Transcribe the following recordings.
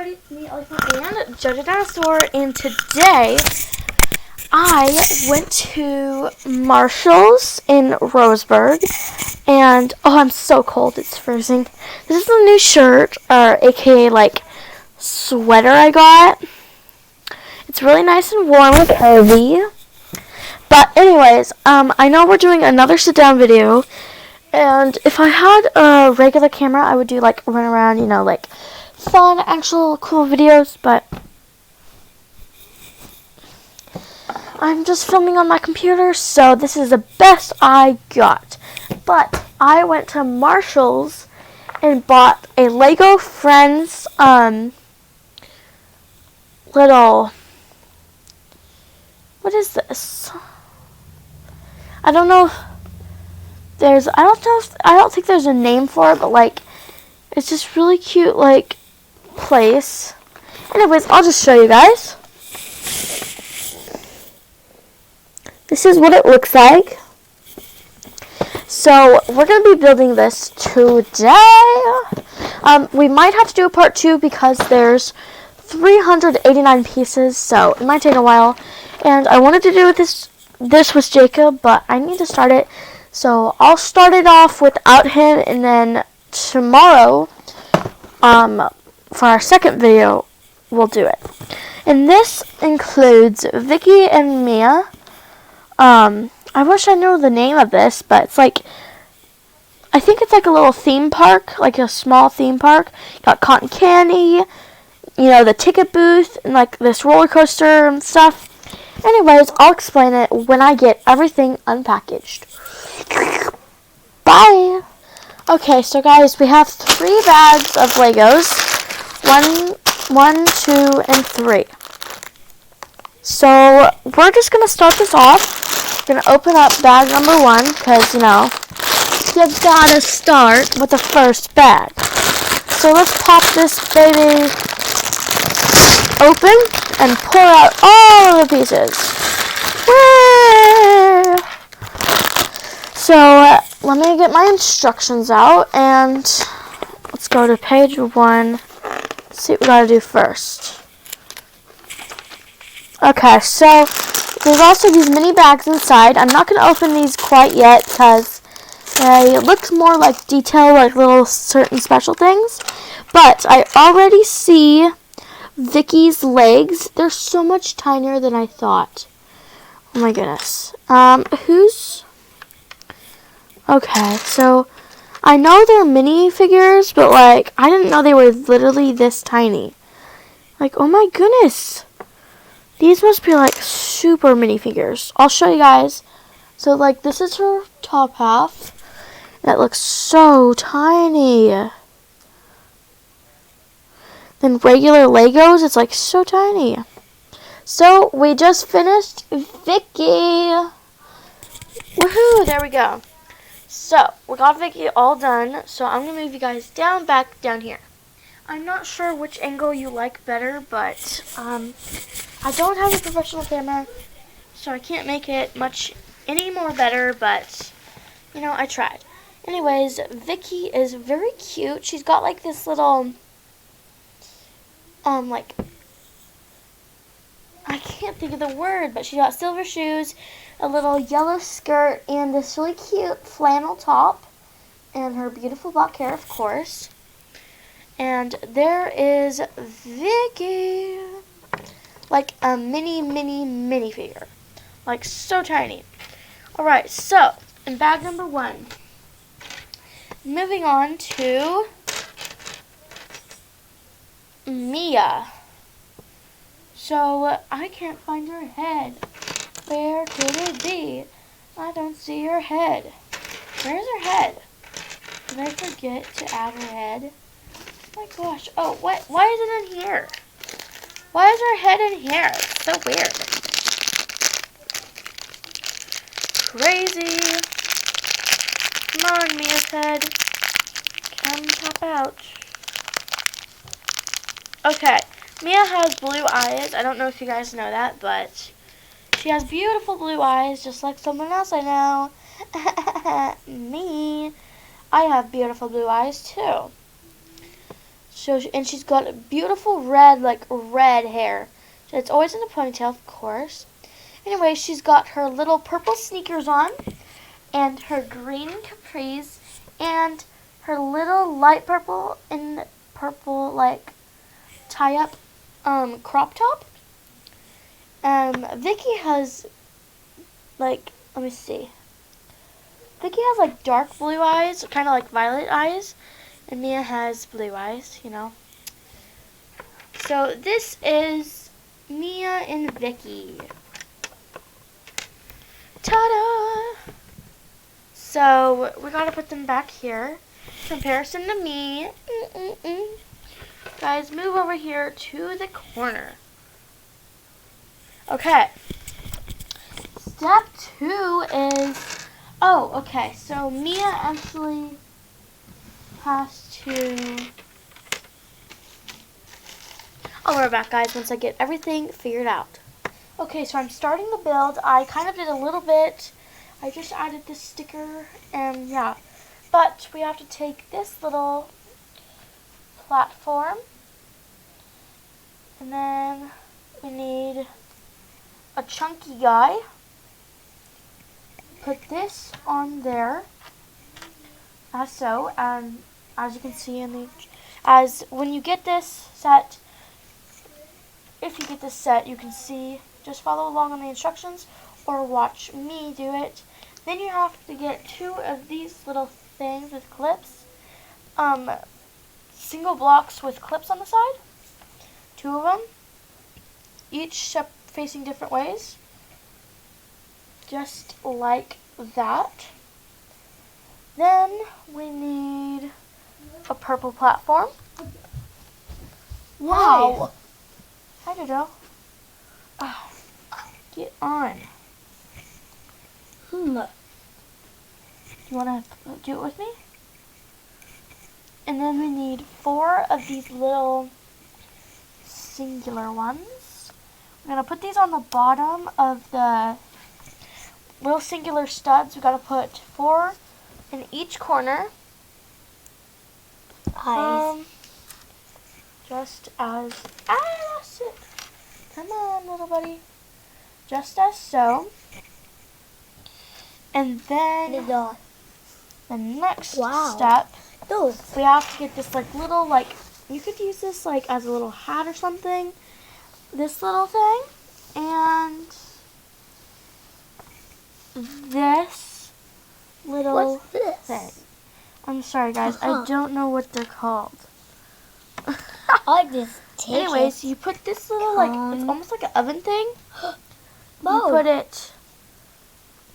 everybody, it's me, Elephant and Jojo Dinosaur, and today I went to Marshall's in Roseburg, and I'm so cold, it's freezing. This is the new shirt, or aka like sweater I got. It's really nice and warm and cozy. But anyways, I know we're doing another sit-down video, and if I had a regular camera, I would do like run around, like fun, actual cool videos, but I'm just filming on my computer, so this is the best I got. But I went to Marshall's and bought a Lego Friends little, what is this? I don't know. I don't think there's a name for it, but like it's just really cute like place. Anyways, I'll just show you guys. This is what it looks like. So we're going to be building this today. We might have to do a part 2 because there's 389 pieces, so it might take a while. And I wanted to do this with Jacob, but I need to start it. So I'll start it off without him, and then tomorrow, for our second video, we'll do it. And this includes Vicky and Mia. I wish I knew the name of this, but it's like, I think it's like a little theme park, like a small theme park. Got cotton candy, the ticket booth, and like this roller coaster and stuff. Anyways, I'll explain it when I get everything unpackaged. Bye! Okay, so guys, we have 3 bags of Legos. 1, 2, and 3. So, we're just going to start this off. We're going to open up bag number 1, because, you've got to start with the first bag. So, let's pop this baby open and pour out all the pieces. Whee! So, let me get my instructions out, and let's go to page 1. Let's see what we got to do first. Okay, so there's also these mini bags inside. I'm not going to open these quite yet because they look more like detail, like little certain special things. But I already see Vicky's legs. They're so much tinier than I thought. Oh my goodness. Okay, so I know they're mini figures, but like I didn't know they were literally this tiny. Like, oh my goodness. These must be like super mini figures. I'll show you guys. So like this is her top half. That looks so tiny. Then regular Legos, it's like so tiny. So we just finished Vicky. Woohoo, there we go. So we got Vicky all done. So I'm gonna move you guys back down here. I'm not sure which angle you like better, but I don't have a professional camera, so I can't make it much any more better, but, I tried. Anyways, Vicky is very cute. She's got, like, this little, I can't think of the word, but she got silver shoes, a little yellow skirt, and this really cute flannel top, and her beautiful black hair, of course. And there is Vicky. Like a mini figure. Like so tiny. Alright, so in bag number 1. Moving on to Mia. So I can't find her head. Where could it be? I don't see her head. Where's her head? Did I forget to add her head? Oh my gosh. Oh, what? Why is it in here? Why is her head in here? It's so weird. Crazy. Come on, Mia's head. Come pop out. Okay. Mia has blue eyes. I don't know if you guys know that, but she has beautiful blue eyes, just like someone else I know. Me. I have beautiful blue eyes, too. And she's got a beautiful red, like red hair. So it's always in a ponytail, of course. Anyway, she's got her little purple sneakers on, and her green capris, and her little light purple and purple like tie-up crop top. Vicky has like, let me see. Vicky has like dark blue eyes, kind of like violet eyes, and Mia has blue eyes, you know. So this is Mia and Vicky. Ta-da! So we gotta put them back here. Comparison to me. Guys, move over here to the corner. Okay. Step 2 is, okay. So Mia actually has to, I'll be right back, guys, once I get everything figured out. Okay, so I'm starting the build. I kind of did a little bit. I just added this sticker, and yeah. But we have to take this little platform, and then we need a chunky guy. Put this on there, as so, and as you can see in the, when you get this set, if you get this set, you can see, just follow along on the instructions or watch me do it. Then you have to get 2 of these little things with clips, single blocks with clips on the side, 2 of them, each facing different ways, just like that. Then we need a purple platform. Wow. Hi, Jojo. Oh, get on. You want to do it with me? And then we need 4 of these little singular ones. We're going to put these on the bottom of the little singular studs. We've got to put 4 in each corner. Just as, that's it. Come on, little buddy. Just as so. And then the next step, we have to get this like little, like, you could use this like as a little hat or something. This little thing. And this little thing. I'm sorry, guys. I don't know what they're called. I just take Anyways, you put this little, like, it's almost like an oven thing. You put it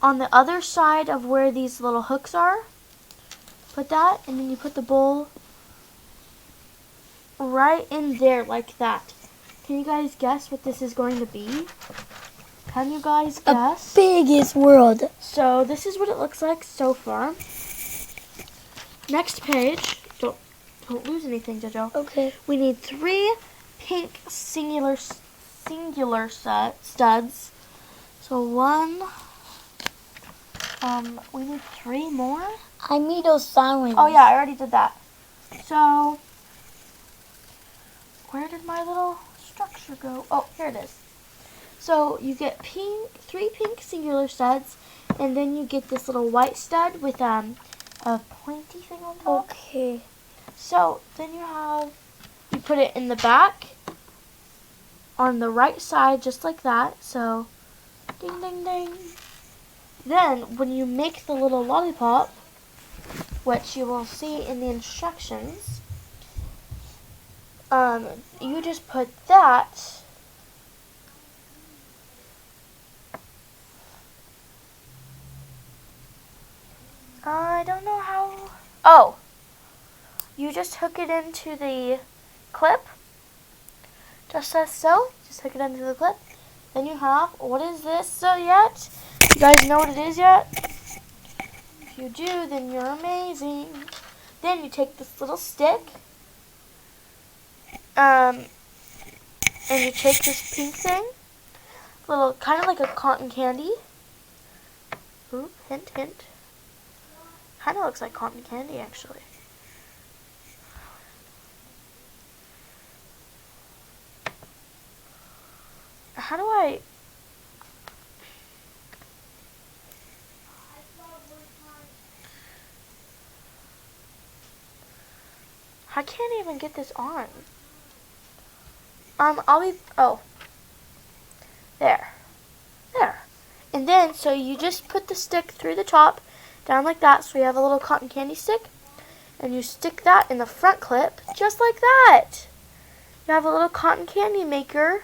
on the other side of where these little hooks are. Put that, and then you put the bowl right in there like that. Can you guys guess what this is going to be? Can you guys guess? Biggest world. So this is what it looks like so far. Next page. Don't lose anything, Jojo. Okay. We need 3 pink singular studs. So 1. We need 3 more. I need those silent. Oh yeah, I already did that. So where did my little structure go? Oh, here it is. So you get 3 pink singular studs, and then you get this little white stud with a pointy thing on top. Okay. So then you put it in the back on the right side just like that. So ding ding ding. Then when you make the little lollipop, which you will see in the instructions, you just put that I don't know how. Oh, you just hook it into the clip, just as so. Just hook it into the clip. Then you have, what is this so yet? You guys know what it is yet? If you do, then you're amazing. Then you take this little stick, and you take this pink thing, little, kind of like a cotton candy. Ooh, hint, hint. Kind of looks like cotton candy, actually. how do I... I can't even get this on. Oh. There. There. And then, so you just put the stick through the top, down like that, so you have a little cotton candy stick. And you stick that in the front clip, just like that. You have a little cotton candy maker.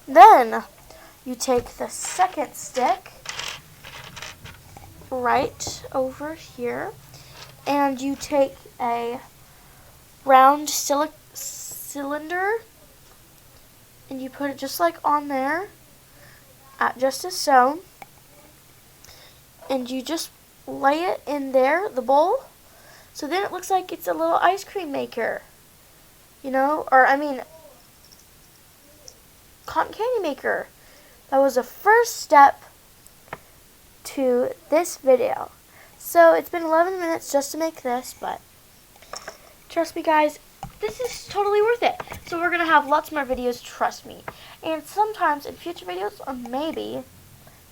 Then, you take the second stick, right over here, and you take a round cylinder, and you put it just like on there, just as so, and you just lay it in there, the bowl, so then it looks like it's a little ice cream maker, you know, or I mean, cotton candy maker. That was the first step to this video. So it's been 11 minutes just to make this, but trust me guys, this is totally worth it. So we're going to have lots more videos, trust me. And sometimes in future videos, or maybe,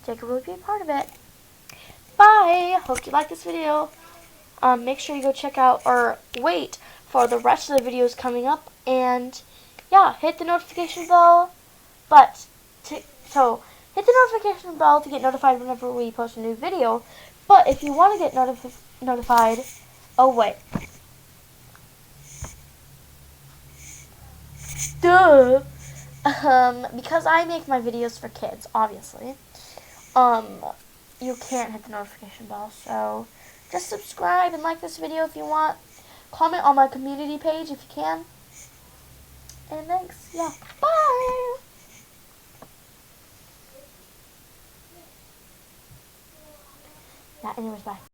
Jacob will be a part of it. Bye! Hope you like this video. Make sure you go check out, or wait for the rest of the videos coming up. And yeah, hit the notification bell. So hit the notification bell to get notified whenever we post a new video. But if you want to get notified, oh wait. Duh. Because I make my videos for kids, obviously. You can't hit the notification bell, so just subscribe and like this video if you want. Comment on my community page if you can. And thanks. Yeah. Bye. Yeah, anyways, bye.